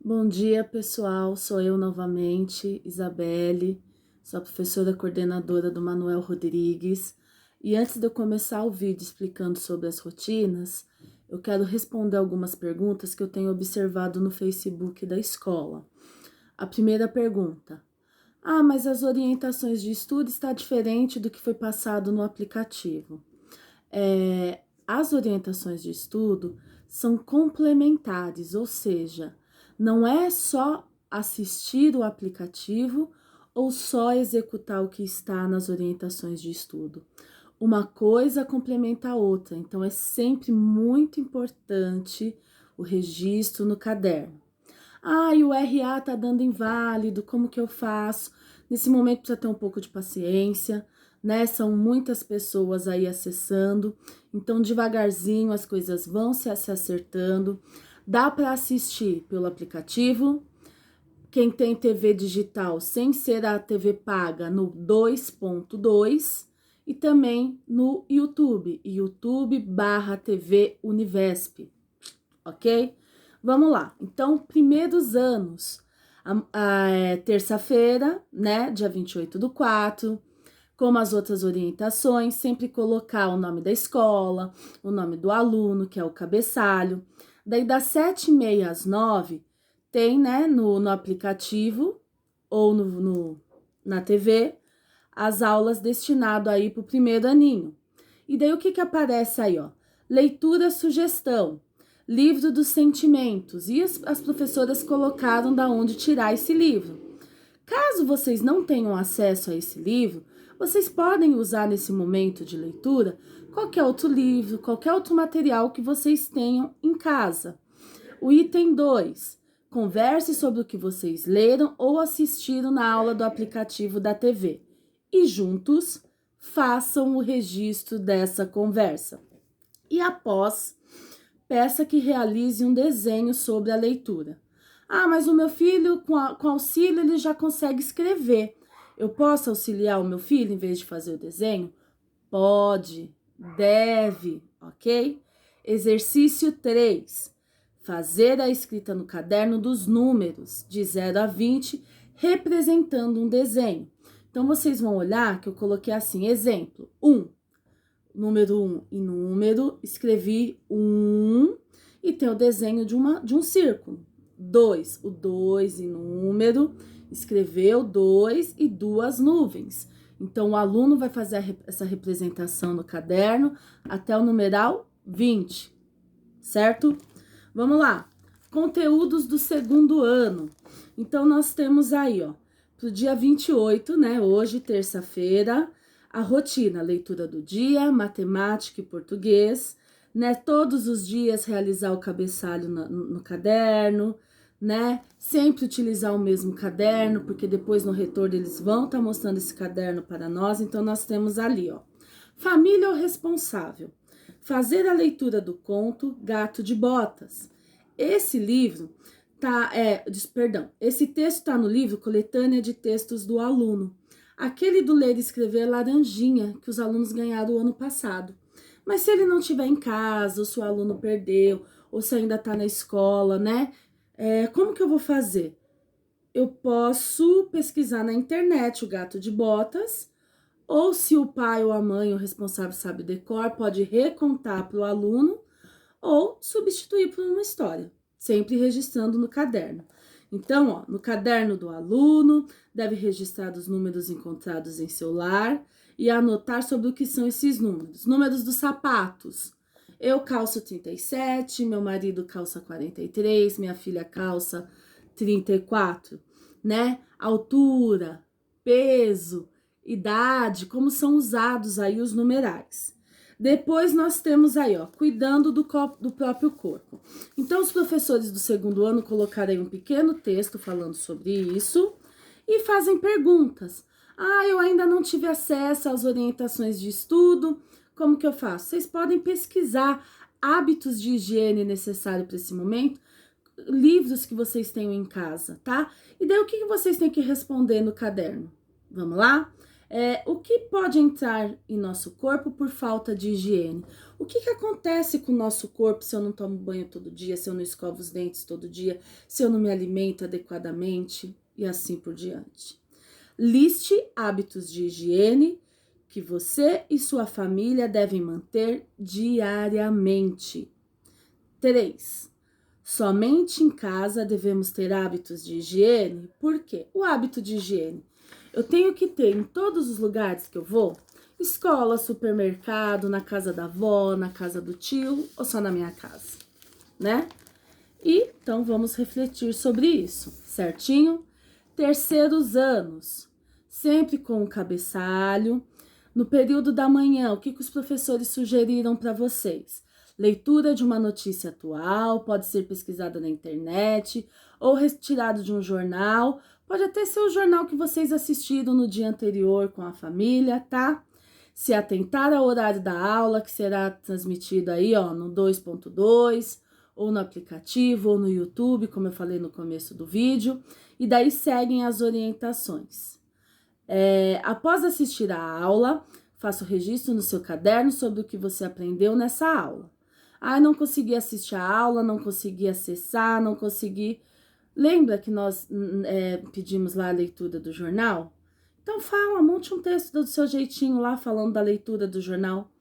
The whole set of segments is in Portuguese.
Bom dia, pessoal. Sou eu novamente, Isabelle, sou a professora coordenadora do Manuel Rodrigues. E antes de eu começar o vídeo explicando sobre as rotinas, eu quero responder algumas perguntas que eu tenho observado no Facebook da escola. A primeira pergunta: mas as orientações de estudo está diferente do que foi passado no aplicativo. As orientações de estudo são complementares, ou seja, não é só assistir o aplicativo ou só executar o que está nas orientações de estudo. Uma coisa complementa a outra, então é sempre muito importante o registro no caderno. E o RA tá dando inválido, como que eu faço? Nesse momento precisa ter um pouco de paciência, né? São muitas pessoas aí acessando, então devagarzinho as coisas vão se acertando. Dá para assistir pelo aplicativo. Quem tem TV digital sem ser a TV paga no 2.2 e também no YouTube, YouTube/TV Univesp, ok? Vamos lá. Então, primeiros anos, terça-feira, né, dia 28/4, como as outras orientações, sempre colocar o nome da escola, o nome do aluno, que é o cabeçalho. Daí, das 7h30 às 9h, tem, né, no aplicativo ou na TV, as aulas destinadas aí para o primeiro aninho. E daí, o que aparece aí, ó? Leitura, sugestão, livro dos sentimentos. E as professoras colocaram da onde tirar esse livro. Caso vocês não tenham acesso a esse livro, vocês podem usar nesse momento de leitura qualquer outro livro, qualquer outro material que vocês tenham em casa. O item 2. Converse sobre o que vocês leram ou assistiram na aula do aplicativo da TV. E juntos, façam o registro dessa conversa. E após, peça que realize um desenho sobre a leitura. Mas o meu filho, com auxílio, ele já consegue escrever. Eu posso auxiliar o meu filho em vez de fazer o desenho? Pode, deve, ok? Exercício 3. Fazer a escrita no caderno dos números, de 0 a 20, representando um desenho. Então, vocês vão olhar que eu coloquei assim, exemplo, 1. Número 1 e número, escrevi 1 e tem o desenho de um círculo. 2, o 2 e número, escreveu 2 e 2 nuvens. Então, o aluno vai fazer essa representação no caderno até o numeral 20, certo? Vamos lá. Conteúdos do segundo ano. Então, nós temos aí, ó, pro dia 28, né, hoje, terça-feira, a rotina, leitura do dia, matemática e português, né, todos os dias realizar o cabeçalho no caderno, né, sempre utilizar o mesmo caderno, porque depois no retorno eles vão estar mostrando esse caderno para nós, então nós temos ali, ó, família ou responsável, fazer a leitura do conto Gato de Botas. Esse livro esse texto tá no livro Coletânea de Textos do Aluno. Aquele do ler e escrever Laranjinha, que os alunos ganharam o ano passado. Mas se ele não estiver em casa, ou se o aluno perdeu, ou se ainda está na escola, né? Como que eu vou fazer? Eu posso pesquisar na internet o Gato de Botas, ou se o pai ou a mãe, o responsável sabe decor, pode recontar para o aluno, ou substituir por uma história, sempre registrando no caderno. Então, ó, no caderno do aluno, deve registrar os números encontrados em seu lar e anotar sobre o que são esses números. Números dos sapatos. Eu calço 37, meu marido calça 43, minha filha calça 34, né? Altura, peso, idade, como são usados aí os numerais. Depois nós temos aí, ó, cuidando do próprio corpo. Então, os professores do segundo ano colocaram aí um pequeno texto falando sobre isso e fazem perguntas. Eu ainda não tive acesso às orientações de estudo, como que eu faço? Vocês podem pesquisar hábitos de higiene necessários para esse momento, livros que vocês tenham em casa, tá? E daí o que vocês têm que responder no caderno? Vamos lá? O que pode entrar em nosso corpo por falta de higiene? O que acontece com o nosso corpo se eu não tomo banho todo dia, se eu não escovo os dentes todo dia, se eu não me alimento adequadamente e assim por diante? Liste hábitos de higiene que você e sua família devem manter diariamente. 3. Somente em casa devemos ter hábitos de higiene. Por quê? O hábito de higiene eu tenho que ter em todos os lugares que eu vou, escola, supermercado, na casa da avó, na casa do tio ou só na minha casa, né? E então vamos refletir sobre isso, certinho? Terceiros anos, sempre com o cabeçalho. No período da manhã, o que os professores sugeriram para vocês? Leitura de uma notícia atual, pode ser pesquisada na internet ou retirado de um jornal. Pode até ser o jornal que vocês assistiram no dia anterior com a família, tá? Se atentar ao horário da aula, que será transmitido aí, ó, no 2.2, ou no aplicativo, ou no YouTube, como eu falei no começo do vídeo. E daí seguem as orientações. Após assistir a aula, faça o registro no seu caderno sobre o que você aprendeu nessa aula. Não consegui assistir a aula, não consegui acessar, não consegui... Lembra que nós pedimos lá a leitura do jornal? Então monte um texto do seu jeitinho lá falando da leitura do jornal.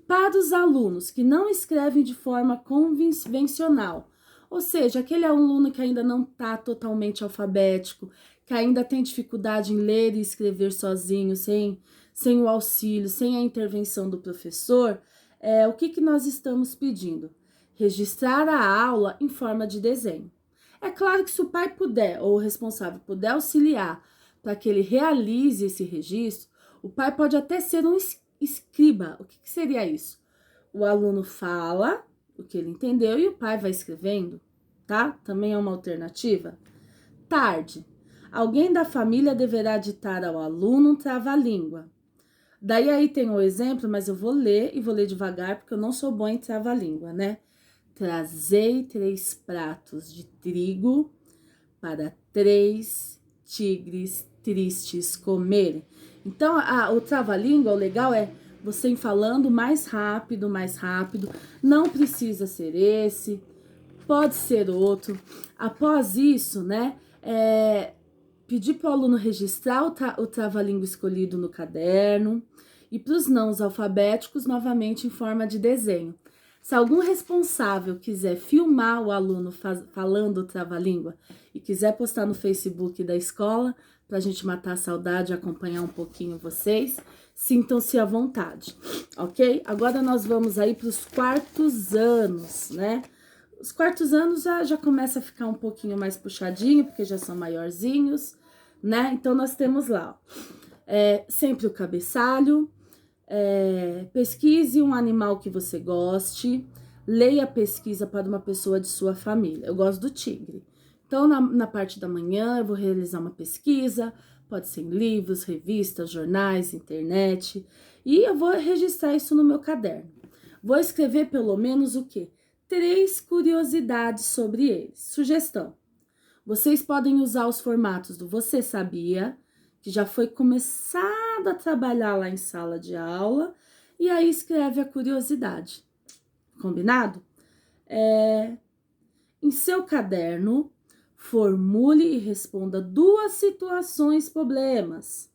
Para os alunos que não escrevem de forma convencional, ou seja, aquele aluno que ainda não está totalmente alfabético, que ainda tem dificuldade em ler e escrever sozinho, sem o auxílio, sem a intervenção do professor, o que nós estamos pedindo? Registrar a aula em forma de desenho. É claro que se o pai puder, ou o responsável puder auxiliar para que ele realize esse registro, o pai pode até ser um escriba. O que seria isso? O aluno fala o que ele entendeu e o pai vai escrevendo, tá? Também é uma alternativa. Tarde. Alguém da família deverá ditar ao aluno um trava-língua. Daí aí tem o exemplo, mas eu vou ler e vou ler devagar porque eu não sou boa em trava-língua, né? Trazei 3 pratos de trigo para 3 tigres tristes comerem. Então, o trava-língua, o legal é você ir falando mais rápido, mais rápido. Não precisa ser esse, pode ser outro. Após isso, né, pedir para o aluno registrar o trava-língua escolhido no caderno e para os não alfabéticos, novamente em forma de desenho. Se algum responsável quiser filmar o aluno falando o trava-língua e quiser postar no Facebook da escola, para a gente matar a saudade e acompanhar um pouquinho vocês, sintam-se à vontade, ok? Agora nós vamos aí para os quartos anos, né? Os quartos anos já começa a ficar um pouquinho mais puxadinho, porque já são maiorzinhos, né? Então nós temos lá, ó, sempre o cabeçalho. Pesquise um animal que você goste, leia a pesquisa para uma pessoa de sua família. Eu gosto do tigre. Então, na parte da manhã, eu vou realizar uma pesquisa, pode ser em livros, revistas, jornais, internet, e eu vou registrar isso no meu caderno. Vou escrever pelo menos o quê? 3 curiosidades sobre eles. Sugestão: vocês podem usar os formatos do Você Sabia, que já foi começado a trabalhar lá em sala de aula, e aí escreve a curiosidade. Combinado? Em seu caderno, formule e responda 2 situações problemas,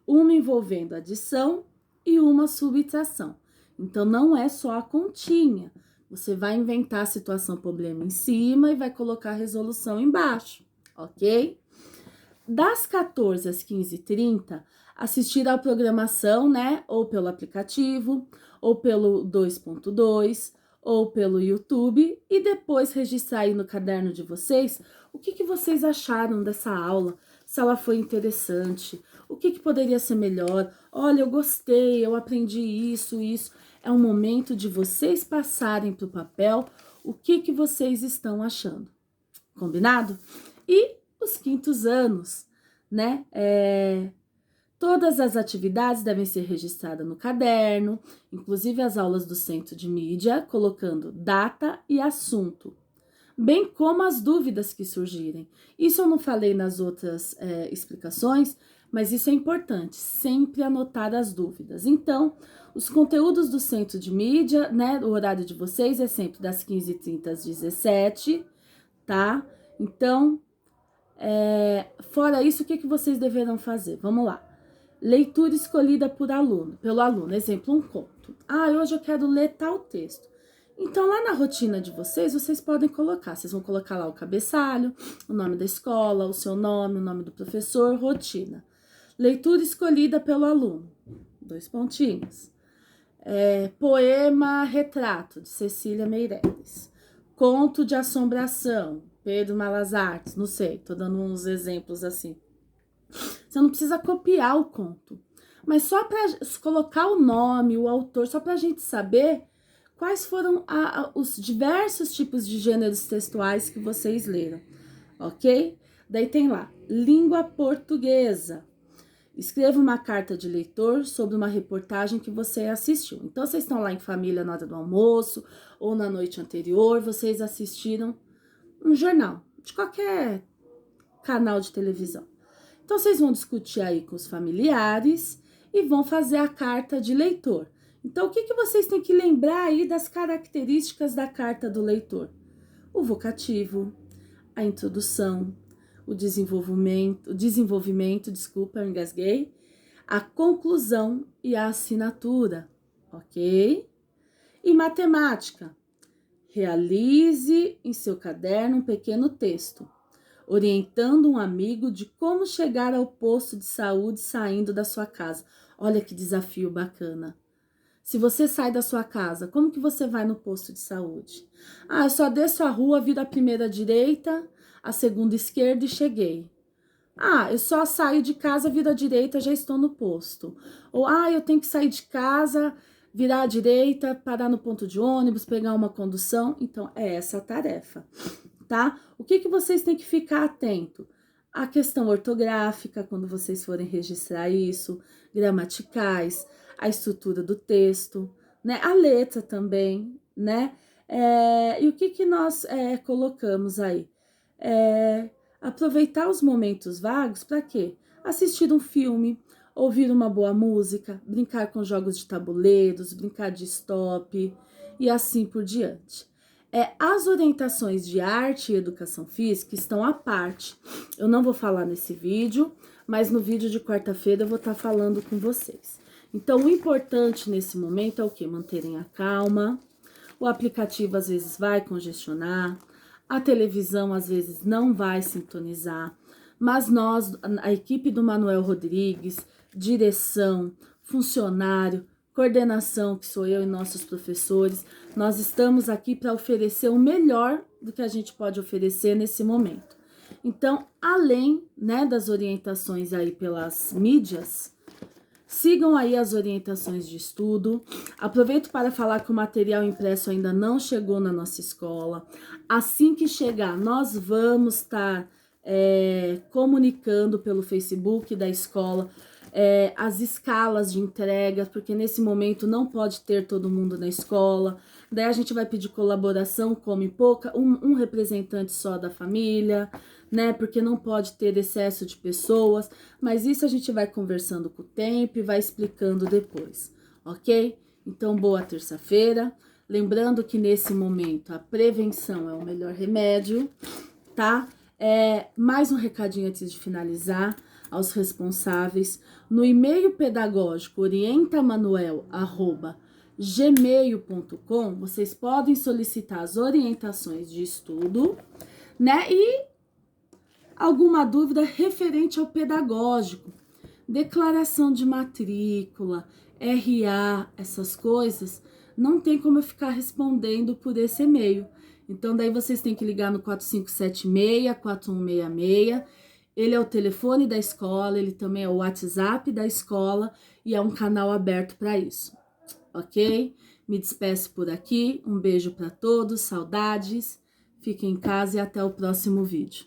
uma envolvendo adição e uma subtração. Então, não é só a continha. Você vai inventar a situação problema em cima e vai colocar a resolução embaixo, ok? Das 14 às 15h30, assistir à programação, né? Ou pelo aplicativo, ou pelo 2.2, ou pelo YouTube, e depois registrar aí no caderno de vocês o que vocês acharam dessa aula, se ela foi interessante, o que poderia ser melhor. Olha, eu gostei, eu aprendi isso. É um momento de vocês passarem para o papel o que vocês estão achando. Combinado? E os 5º anos, né? Todas as atividades devem ser registradas no caderno, inclusive as aulas do Centro de Mídia, colocando data e assunto, bem como as dúvidas que surgirem. Isso eu não falei nas outras explicações, Mas isso é importante, sempre anotar as dúvidas. Então, os conteúdos do Centro de Mídia, né, o horário de vocês é sempre das 15h30 às 17h, tá? Então, fora isso, o que vocês deverão fazer? Vamos lá. Leitura escolhida pelo aluno. Exemplo, um conto. Hoje eu quero ler tal texto. Então, lá na rotina de vocês podem colocar. Vocês vão colocar lá o cabeçalho, o nome da escola, o seu nome, o nome do professor, rotina. Leitura escolhida pelo aluno. 2 pontinhos. Poema Retrato, de Cecília Meirelles. Conto de Assombração, Pedro Malas Artes. Não sei, tô dando uns exemplos assim. Você não precisa copiar o conto, mas só para colocar o nome, o autor, só para a gente saber quais foram os diversos tipos de gêneros textuais que vocês leram, ok? Daí tem lá, língua portuguesa. Escreva uma carta de leitor sobre uma reportagem que você assistiu. Então, vocês estão lá em família na hora do almoço ou na noite anterior, vocês assistiram um jornal de qualquer canal de televisão. Então, vocês vão discutir aí com os familiares e vão fazer a carta de leitor. Então, o que vocês têm que lembrar aí das características da carta do leitor? O vocativo, a introdução, o desenvolvimento, eu engasguei, a conclusão e a assinatura, ok? E matemática, realize em seu caderno um pequeno texto, orientando um amigo de como chegar ao posto de saúde saindo da sua casa. Olha que desafio bacana. Se você sai da sua casa, como que você vai no posto de saúde? Eu só desço a rua, viro a primeira direita, a segunda esquerda e cheguei. Eu só saio de casa, viro à direita, já estou no posto. Ou, eu tenho que sair de casa, virar à direita, parar no ponto de ônibus, pegar uma condução. Então, é essa a tarefa, tá? O que vocês têm que ficar atento? A questão ortográfica, quando vocês forem registrar isso, gramaticais, a estrutura do texto, né? A letra também, né? E o que nós colocamos aí? Aproveitar os momentos vagos para quê? Assistir um filme, ouvir uma boa música, brincar com jogos de tabuleiros, brincar de stop e assim por diante. As orientações de arte e educação física estão à parte. Eu não vou falar nesse vídeo, mas no vídeo de quarta-feira eu vou estar falando com vocês. Então, o importante nesse momento é o quê? Manterem a calma. O aplicativo às vezes vai congestionar, a televisão às vezes não vai sintonizar, mas nós, a equipe do Manuel Rodrigues, direção, funcionário, coordenação, que sou eu e nossos professores, nós estamos aqui para oferecer o melhor do que a gente pode oferecer nesse momento. Então, além, né, das orientações aí pelas mídias, sigam aí as orientações de estudo. Aproveito para falar que o material impresso ainda não chegou na nossa escola. Assim que chegar, nós vamos estar comunicando pelo Facebook da escola as escalas de entrega, porque nesse momento não pode ter todo mundo na escola. Daí a gente vai pedir colaboração, come pouca, um representante só da família, né? Porque não pode ter excesso de pessoas, mas isso a gente vai conversando com o tempo e vai explicando depois, ok? Então, boa terça-feira. Lembrando que nesse momento a prevenção é o melhor remédio, tá? Mais um recadinho antes de finalizar aos responsáveis. No e-mail pedagógico orientamanuel@gmail.com, vocês podem solicitar as orientações de estudo, né? E alguma dúvida referente ao pedagógico, declaração de matrícula, RA, essas coisas, não tem como eu ficar respondendo por esse e-mail. Então, daí vocês têm que ligar no 4576-4166. Ele é o telefone da escola, ele também é o WhatsApp da escola e é um canal aberto para isso, ok? Me despeço por aqui, um beijo para todos, saudades, fiquem em casa e até o próximo vídeo.